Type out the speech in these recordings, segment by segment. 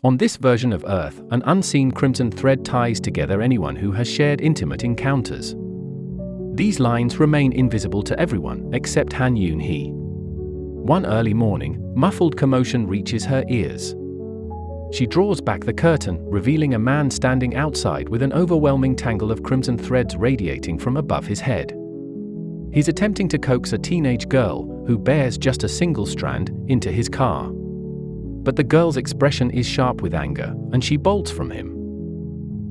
On this version of Earth, an unseen crimson thread ties together anyone who has shared intimate encounters. These lines remain invisible to everyone except Han Yoon-hee. One early morning, muffled commotion reaches her ears. She draws back the curtain, revealing a man standing outside with an overwhelming tangle of crimson threads radiating from above his head. He's attempting to coax a teenage girl, who bears just a single strand, into his car. But the girl's expression is sharp with anger, and she bolts from him.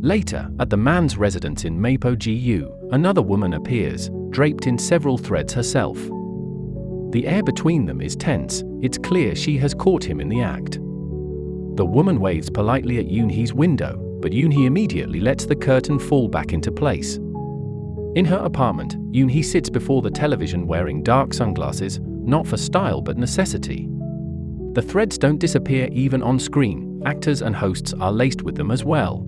Later, at the man's residence in Mapo-gu, another woman appears, draped in several threads herself. The air between them is tense. It's clear she has caught him in the act. The woman waves politely at Yoon-hee's window, but Yoon-hee immediately lets the curtain fall back into place. In her apartment, Yoon-hee sits before the television wearing dark sunglasses, not for style but necessity. The threads don't disappear even on screen, actors and hosts are laced with them as well.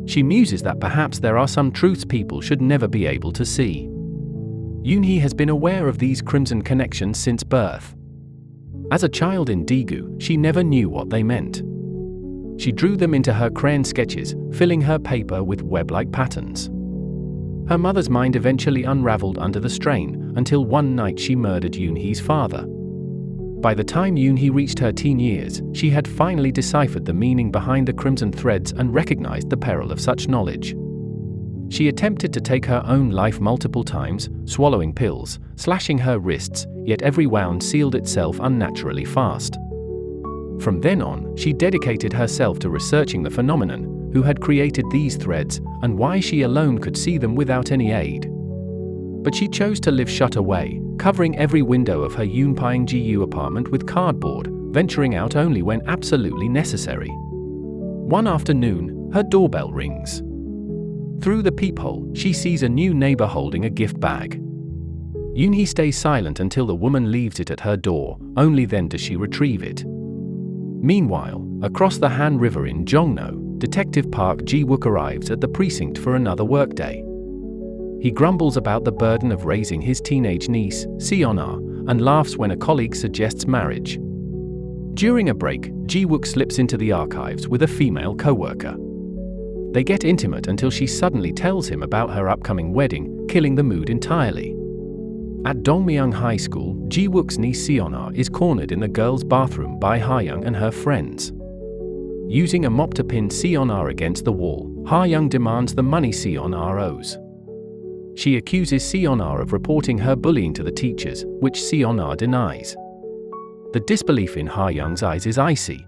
She muses that perhaps there are some truths people should never be able to see. Yoon-hee has been aware of these crimson connections since birth. As a child in Daegu, she never knew what they meant. She drew them into her crayon sketches, filling her paper with web-like patterns. Her mother's mind eventually unraveled under the strain, until one night she murdered Yoon-hee's father. By the time Yoon-hee reached her teen years, she had finally deciphered the meaning behind the crimson threads and recognized the peril of such knowledge. She attempted to take her own life multiple times, swallowing pills, slashing her wrists, yet every wound sealed itself unnaturally fast. From then on, she dedicated herself to researching the phenomenon, who had created these threads, and why she alone could see them without any aid. But she chose to live shut away, covering every window of her Yoonpyeong-gu apartment with cardboard, venturing out only when absolutely necessary. One afternoon, her doorbell rings. Through the peephole, she sees a new neighbor holding a gift bag. Yoon-hee stays silent until the woman leaves it at her door, only then does she retrieve it. Meanwhile, across the Han River in Jongno, Detective Park Ji-wook arrives at the precinct for another workday. He grumbles about the burden of raising his teenage niece, Seon-ah, and laughs when a colleague suggests marriage. During a break, Ji-wook slips into the archives with a female co-worker. They get intimate until she suddenly tells him about her upcoming wedding, killing the mood entirely. At Dongmyeong High School, Ji-wook's niece Seon-ah is cornered in the girls' bathroom by Ha-young and her friends. Using a mop to pin Seon-ah against the wall, Ha-young demands the money Seon-ah owes. She accuses Seon-ah of reporting her bullying to the teachers, which Seon-ah denies. The disbelief in Ha-young's eyes is icy.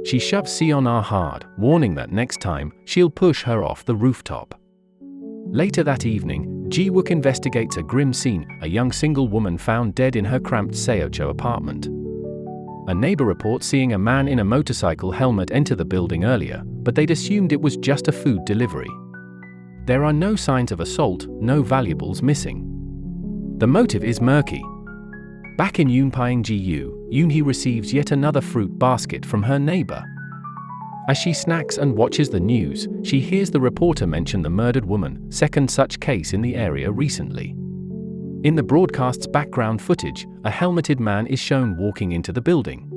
She shoves Seon-ah hard, warning that next time, she'll push her off the rooftop. Later that evening, Ji-wook investigates a grim scene, a young single woman found dead in her cramped Seocho apartment. A neighbor reports seeing a man in a motorcycle helmet enter the building earlier, but they'd assumed it was just a food delivery. There are no signs of assault, no valuables missing. The motive is murky. Back in Yoonpyeong-gu, Yoon-hee receives yet another fruit basket from her neighbor. As she snacks and watches the news, she hears the reporter mention the murdered woman, second such case in the area recently. In the broadcast's background footage, a helmeted man is shown walking into the building.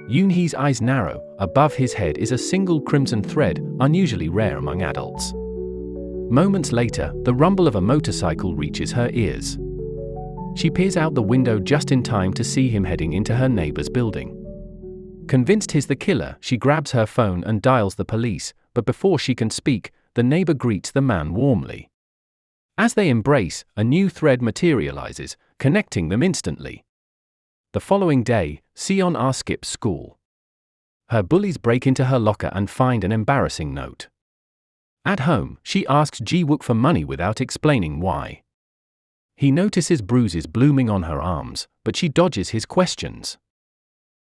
Yoon-hee's eyes narrow, above his head is a single crimson thread, unusually rare among adults. Moments later, the rumble of a motorcycle reaches her ears. She peers out the window just in time to see him heading into her neighbor's building. Convinced he's the killer, she grabs her phone and dials the police, but before she can speak, the neighbor greets the man warmly. As they embrace, a new thread materializes, connecting them instantly. The following day, Seon-ah skips school. Her bullies break into her locker and find an embarrassing note. At home, she asks Ji-wook for money without explaining why. He notices bruises blooming on her arms, but she dodges his questions.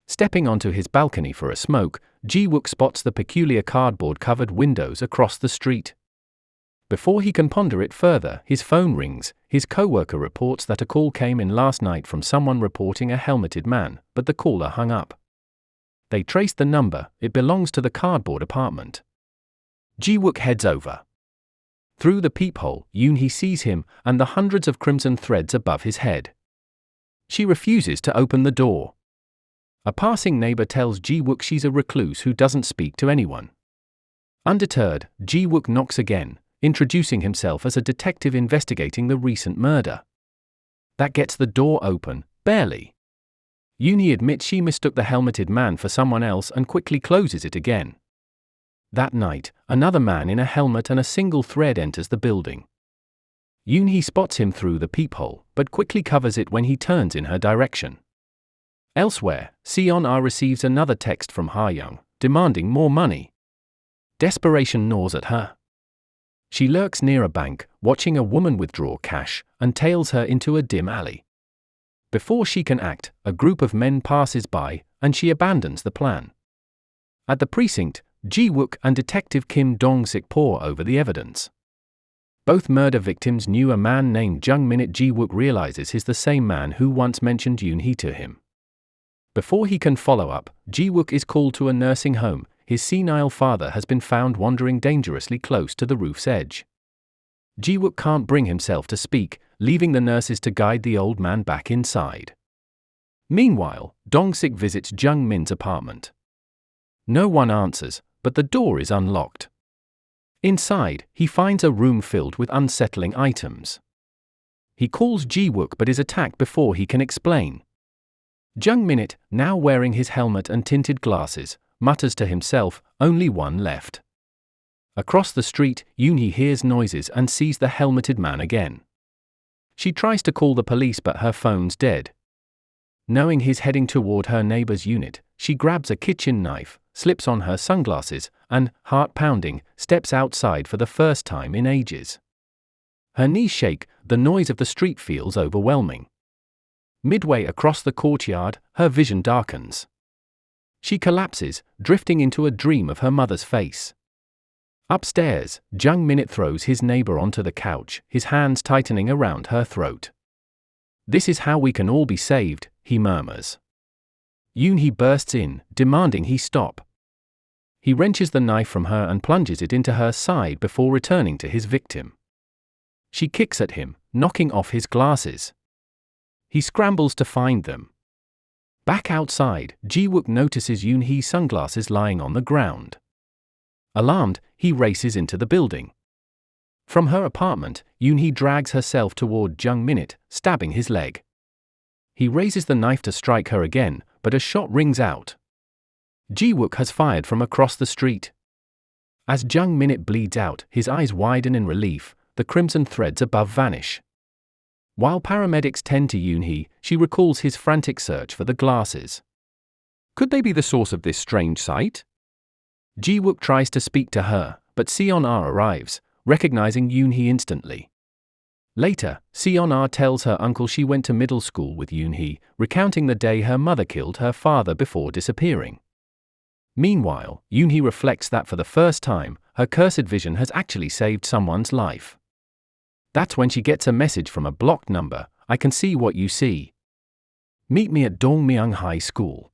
Stepping onto his balcony for a smoke, Ji-wook spots the peculiar cardboard-covered windows across the street. Before he can ponder it further, his phone rings. His co-worker reports that a call came in last night from someone reporting a helmeted man, but the caller hung up. They trace the number. It belongs to the cardboard apartment. Ji-wook heads over. Through the peephole, Yoon-hee sees him and the hundreds of crimson threads above his head. She refuses to open the door. A passing neighbor tells Ji-wook she's a recluse who doesn't speak to anyone. Undeterred, Ji-wook knocks again, introducing himself as a detective investigating the recent murder. That gets the door open, barely. Yoon-hee admits she mistook the helmeted man for someone else and quickly closes it again. That night, another man in a helmet and a single thread enters the building. Yoon-hee spots him through the peephole, but quickly covers it when he turns in her direction. Elsewhere, Seon-ah receives another text from Ha-young, demanding more money. Desperation gnaws at her. She lurks near a bank, watching a woman withdraw cash, and tails her into a dim alley. Before she can act, a group of men passes by, and she abandons the plan. At the precinct, Ji-wook and Detective Kim Dong-sik pore over the evidence. Both murder victims knew a man named Jung Min. Ji-wook realizes he's the same man who once mentioned Yoon-hee to him. Before he can follow up, Ji-wook is called to a nursing home. His senile father has been found wandering dangerously close to the roof's edge. Ji-wook can't bring himself to speak, leaving the nurses to guide the old man back inside. Meanwhile, Dong-sik visits Jung Min's apartment. No one answers, but the door is unlocked. Inside, he finds a room filled with unsettling items. He calls Ji-wook but is attacked before he can explain. Jung Min, now wearing his helmet and tinted glasses, mutters to himself, "Only one left." Across the street, Yoon-hee hears noises and sees the helmeted man again. She tries to call the police but her phone's dead. Knowing he's heading toward her neighbor's unit, she grabs a kitchen knife, slips on her sunglasses, and, heart-pounding, steps outside for the first time in ages. Her knees shake, the noise of the street feels overwhelming. Midway across the courtyard, her vision darkens. She collapses, drifting into a dream of her mother's face. Upstairs, Jung Min throws his neighbor onto the couch, his hands tightening around her throat. "This is how we can all be saved," he murmurs. Yoon-hee bursts in, demanding he stop. He wrenches the knife from her and plunges it into her side before returning to his victim. She kicks at him, knocking off his glasses. He scrambles to find them. Back outside, Ji-wook notices Yoon-hee's sunglasses lying on the ground. Alarmed, he races into the building. From her apartment, Yoon-hee drags herself toward Jung Min, stabbing his leg. He raises the knife to strike her again, but a shot rings out. Ji-wook has fired from across the street. As Jung Min bleeds out, his eyes widen in relief, the crimson threads above vanish. While paramedics tend to Yoon-hee, she recalls his frantic search for the glasses. Could they be the source of this strange sight? Ji-wook tries to speak to her, but Seon-ah arrives, recognizing Yoon-hee instantly. Later, Seon-ah tells her uncle she went to middle school with Yoon-hee, recounting the day her mother killed her father before disappearing. Meanwhile, Yoon-hee reflects that for the first time, her cursed vision has actually saved someone's life. That's when she gets a message from a blocked number: "I can see what you see. Meet me at Dongmyung High School."